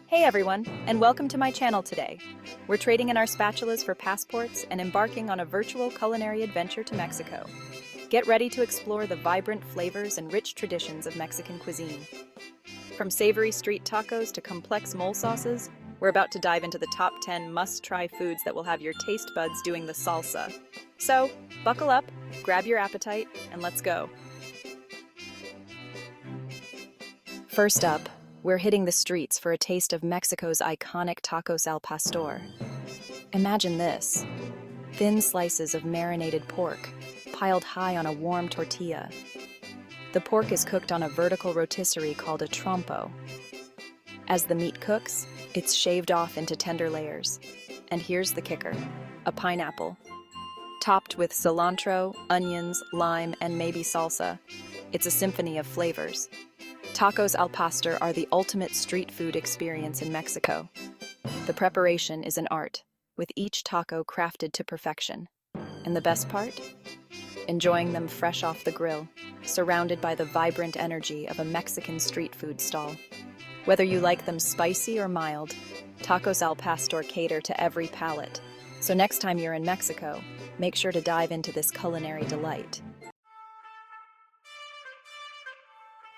Hey everyone, and welcome to my channel today. We're trading in our spatulas for passports and embarking on a virtual culinary adventure to Mexico. Get ready to explore the vibrant flavors and rich traditions of Mexican cuisine. From savory street tacos to complex mole sauces, we're about to dive into the top 10 must-try foods that will have your taste buds doing the salsa. So, buckle up, grab your appetite, and let's go. First up, we're hitting the streets for a taste of Mexico's iconic tacos al pastor. Imagine this: thin slices of marinated pork, piled high on a warm tortilla. The pork is cooked on a vertical rotisserie called a trompo. As the meat cooks, it's shaved off into tender layers. And here's the kicker: a pineapple. Topped with cilantro, onions, lime, and maybe salsa. It's a symphony of flavors. Tacos al pastor are the ultimate street food experience in Mexico. The preparation is an art, with each taco crafted to perfection. And the best part? Enjoying them fresh off the grill, surrounded by the vibrant energy of a Mexican street food stall. Whether you like them spicy or mild, tacos al pastor cater to every palate. So next time you're in Mexico, make sure to dive into this culinary delight.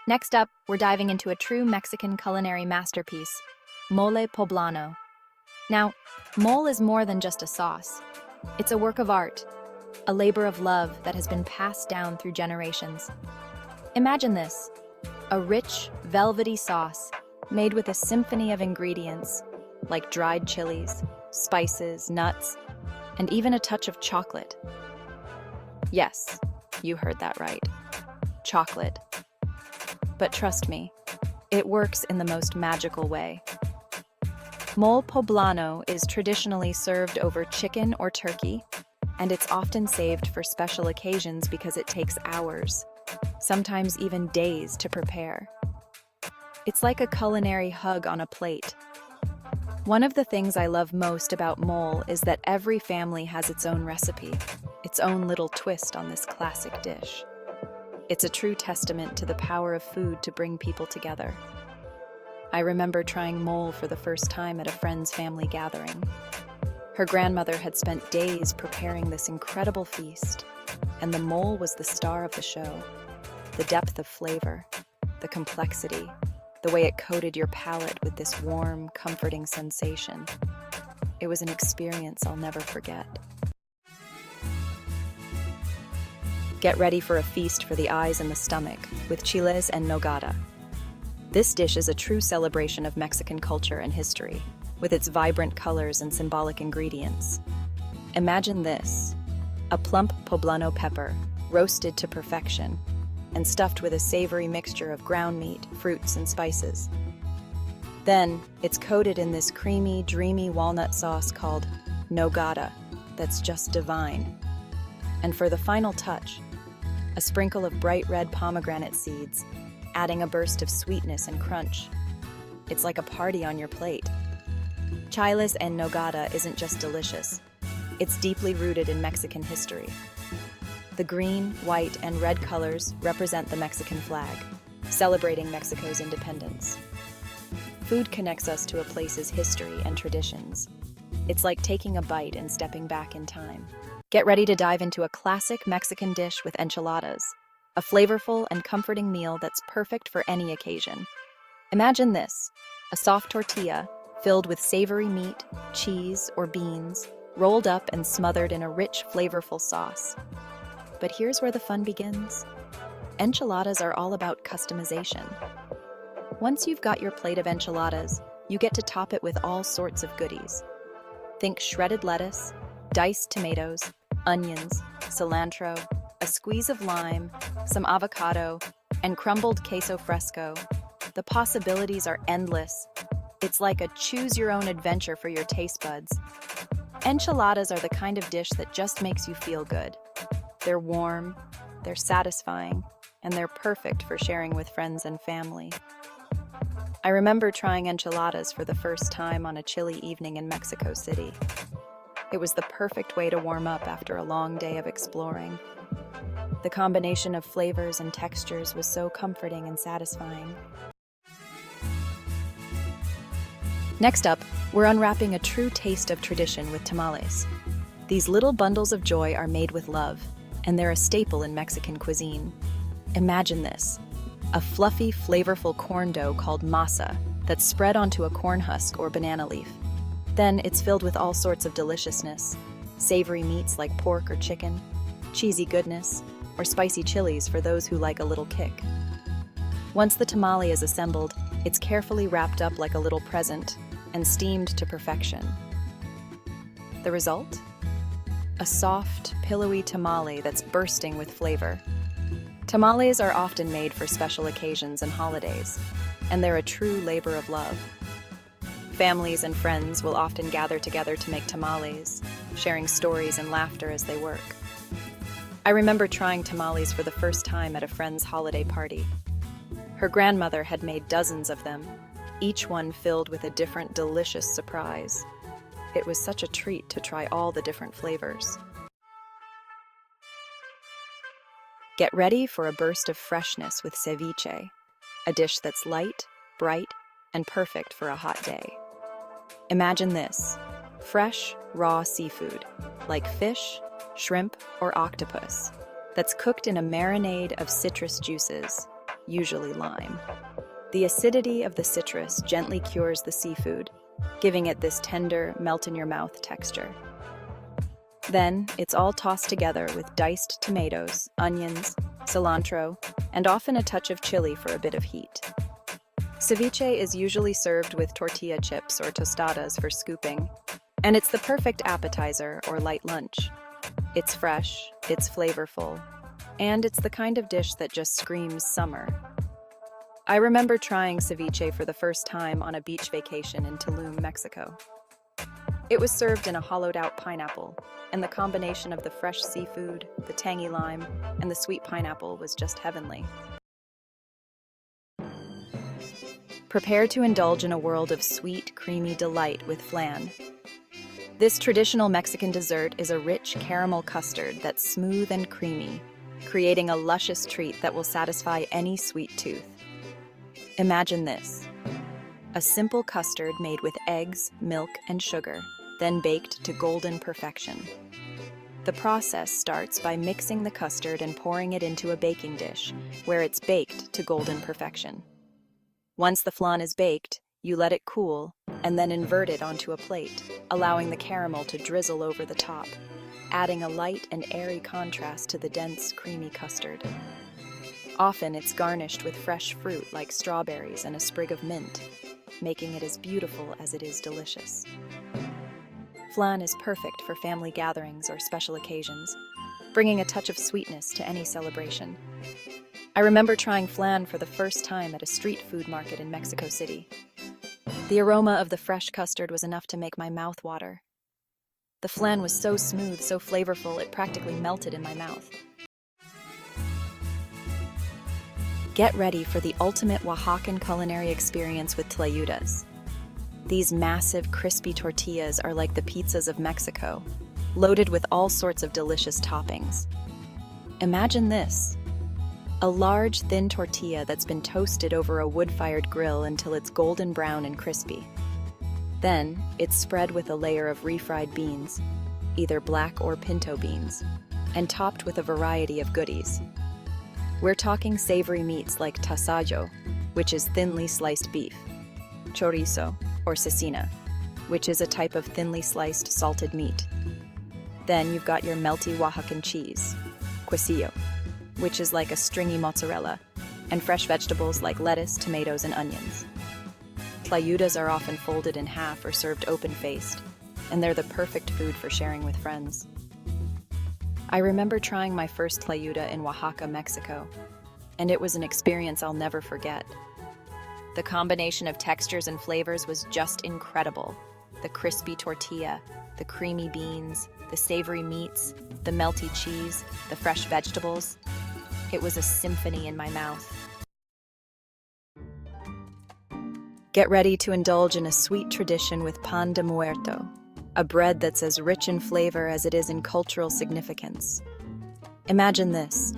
Next up, we're diving into a true Mexican culinary masterpiece, mole poblano. Now, mole is more than just a sauce. It's a work of art, a labor of love that has been passed down through generations. Imagine this: a rich, velvety sauce made with a symphony of ingredients like dried chilies, spices, nuts, and even a touch of chocolate. Yes, you heard that right. Chocolate. But trust me, it works in the most magical way. Mole poblano is traditionally served over chicken or turkey, and it's often saved for special occasions because it takes hours, sometimes even days, to prepare. It's like a culinary hug on a plate. One of the things I love most about mole is that every family has its own recipe, its own little twist on this classic dish. It's a true testament to the power of food to bring people together. I remember trying mole for the first time at a friend's family gathering. Her grandmother had spent days preparing this incredible feast, and the mole was the star of the show. The depth of flavor, the complexity, the way it coated your palate with this warm, comforting sensation. It was an experience I'll never forget. Get ready for a feast for the eyes and the stomach with chiles en nogada. This dish is a true celebration of Mexican culture and history, with its vibrant colors and symbolic ingredients. Imagine this: a plump poblano pepper, roasted to perfection, and stuffed with a savory mixture of ground meat, fruits, and spices. Then, it's coated in this creamy, dreamy walnut sauce called nogada that's just divine. And for the final touch, a sprinkle of bright red pomegranate seeds, adding a burst of sweetness and crunch. It's like a party on your plate. Chiles en nogada isn't just delicious, it's deeply rooted in Mexican history. The green, white, and red colors represent the Mexican flag, celebrating Mexico's independence. Food connects us to a place's history and traditions. It's like taking a bite and stepping back in time. Get ready to dive into a classic Mexican dish with enchiladas, a flavorful and comforting meal that's perfect for any occasion. Imagine this: a soft tortilla filled with savory meat, cheese, or beans, rolled up and smothered in a rich, flavorful sauce. But here's where the fun begins. Enchiladas are all about customization. Once you've got your plate of enchiladas, you get to top it with all sorts of goodies. Think shredded lettuce, diced tomatoes, onions, cilantro, a squeeze of lime, some avocado, and crumbled queso fresco. The possibilities are endless. It's like a choose-your-own adventure for your taste buds. Enchiladas are the kind of dish that just makes you feel good. They're warm, they're satisfying, and they're perfect for sharing with friends and family. I remember trying enchiladas for the first time on a chilly evening in Mexico City. It was the perfect way to warm up after a long day of exploring. The combination of flavors and textures was so comforting and satisfying. Next up, we're unwrapping a true taste of tradition with tamales. These little bundles of joy are made with love, and they're a staple in Mexican cuisine. Imagine this: a fluffy, flavorful corn dough called masa that's spread onto a corn husk or banana leaf. Then it's filled with all sorts of deliciousness: savory meats like pork or chicken, cheesy goodness, or spicy chilies for those who like a little kick. Once the tamale is assembled, it's carefully wrapped up like a little present and steamed to perfection. The result? A soft, pillowy tamale that's bursting with flavor. Tamales are often made for special occasions and holidays, and they're a true labor of love. Families and friends will often gather together to make tamales, sharing stories and laughter as they work. I remember trying tamales for the first time at a friend's holiday party. Her grandmother had made dozens of them, each one filled with a different delicious surprise. It was such a treat to try all the different flavors. Get ready for a burst of freshness with ceviche, a dish that's light, bright, and perfect for a hot day. Imagine this: fresh, raw seafood, like fish, shrimp, or octopus, that's cooked in a marinade of citrus juices, usually lime. The acidity of the citrus gently cures the seafood, giving it this tender, melt-in-your-mouth texture. Then, it's all tossed together with diced tomatoes, onions, cilantro, and often a touch of chili for a bit of heat. Ceviche is usually served with tortilla chips or tostadas for scooping, and it's the perfect appetizer or light lunch. It's fresh, it's flavorful, and it's the kind of dish that just screams summer. I remember trying ceviche for the first time on a beach vacation in Tulum, Mexico. It was served in a hollowed-out pineapple, and the combination of the fresh seafood, the tangy lime, and the sweet pineapple was just heavenly. Prepare to indulge in a world of sweet, creamy delight with flan. This traditional Mexican dessert is a rich caramel custard that's smooth and creamy, creating a luscious treat that will satisfy any sweet tooth. Imagine this: a simple custard made with eggs, milk, and sugar, then baked to golden perfection. The process starts by mixing the custard and pouring it into a baking dish, where it's baked to golden perfection. Once the flan is baked, you let it cool, and then invert it onto a plate, allowing the caramel to drizzle over the top, adding a light and airy contrast to the dense, creamy custard. Often it's garnished with fresh fruit like strawberries and a sprig of mint, making it as beautiful as it is delicious. Flan is perfect for family gatherings or special occasions, bringing a touch of sweetness to any celebration. I remember trying flan for the first time at a street food market in Mexico City. The aroma of the fresh custard was enough to make my mouth water. The flan was so smooth, so flavorful, it practically melted in my mouth. Get ready for the ultimate Oaxacan culinary experience with tlayudas. These massive, crispy tortillas are like the pizzas of Mexico, loaded with all sorts of delicious toppings. Imagine this: a large, thin tortilla that's been toasted over a wood-fired grill until it's golden brown and crispy. Then, it's spread with a layer of refried beans, either black or pinto beans, and topped with a variety of goodies. We're talking savory meats like tasajo, which is thinly sliced beef, chorizo, or cecina, which is a type of thinly sliced salted meat. Then you've got your melty Oaxacan cheese, quesillo, which is like a stringy mozzarella, and fresh vegetables like lettuce, tomatoes, and onions. Tlayudas are often folded in half or served open-faced, and they're the perfect food for sharing with friends. I remember trying my first tlayuda in Oaxaca, Mexico, and it was an experience I'll never forget. The combination of textures and flavors was just incredible. The crispy tortilla, the creamy beans, the savory meats, the melty cheese, the fresh vegetables. It was a symphony in my mouth. Get ready to indulge in a sweet tradition with pan de muerto, a bread that's as rich in flavor as it is in cultural significance. Imagine this: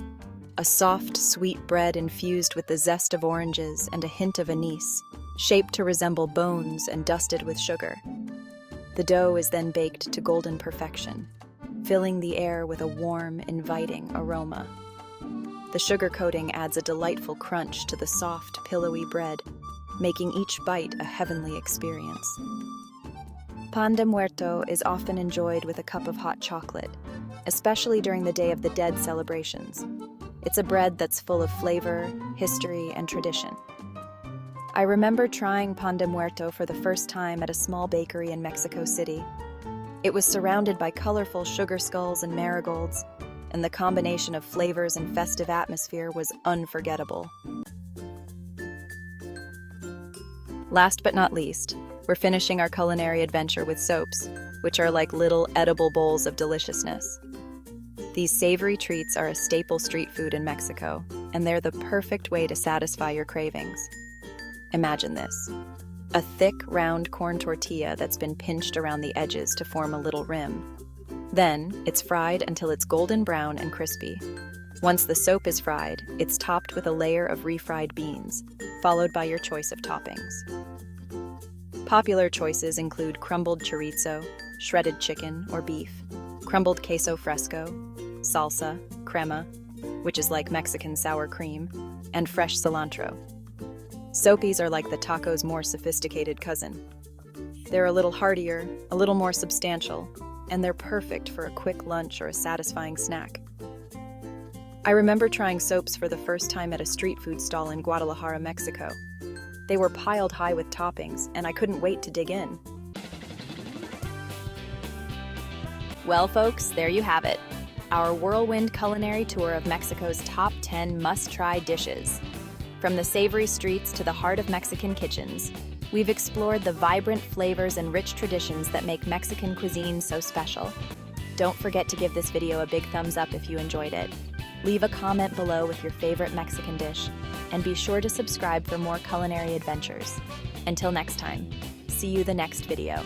a soft, sweet bread infused with the zest of oranges and a hint of anise, shaped to resemble bones and dusted with sugar. The dough is then baked to golden perfection, filling the air with a warm, inviting aroma. The sugar coating adds a delightful crunch to the soft, pillowy bread, making each bite a heavenly experience. Pan de Muerto is often enjoyed with a cup of hot chocolate, especially during the Day of the Dead celebrations. It's a bread that's full of flavor, history, and tradition. I remember trying Pan de Muerto for the first time at a small bakery in Mexico City. It was surrounded by colorful sugar skulls and marigolds, and the combination of flavors and festive atmosphere was unforgettable. Last but not least, we're finishing our culinary adventure with soaps, which are like little edible bowls of deliciousness. These savory treats are a staple street food in Mexico, and they're the perfect way to satisfy your cravings. Imagine this: a thick, round corn tortilla that's been pinched around the edges to form a little rim. Then, it's fried until it's golden brown and crispy. Once the soap is fried, it's topped with a layer of refried beans, followed by your choice of toppings. Popular choices include crumbled chorizo, shredded chicken or beef, crumbled queso fresco, salsa, crema, which is like Mexican sour cream, and fresh cilantro. Soapies are like the taco's more sophisticated cousin. They're a little heartier, a little more substantial, and they're perfect for a quick lunch or a satisfying snack. I remember trying soaps for the first time at a street food stall in Guadalajara, Mexico. They were piled high with toppings, and I couldn't wait to dig in. Well, folks, there you have it. Our whirlwind culinary tour of Mexico's top 10 must-try dishes. From the savory streets to the heart of Mexican kitchens, we've explored the vibrant flavors and rich traditions that make Mexican cuisine so special. Don't forget to give this video a big thumbs up if you enjoyed it. Leave a comment below with your favorite Mexican dish, and be sure to subscribe for more culinary adventures. Until next time, see you the next video.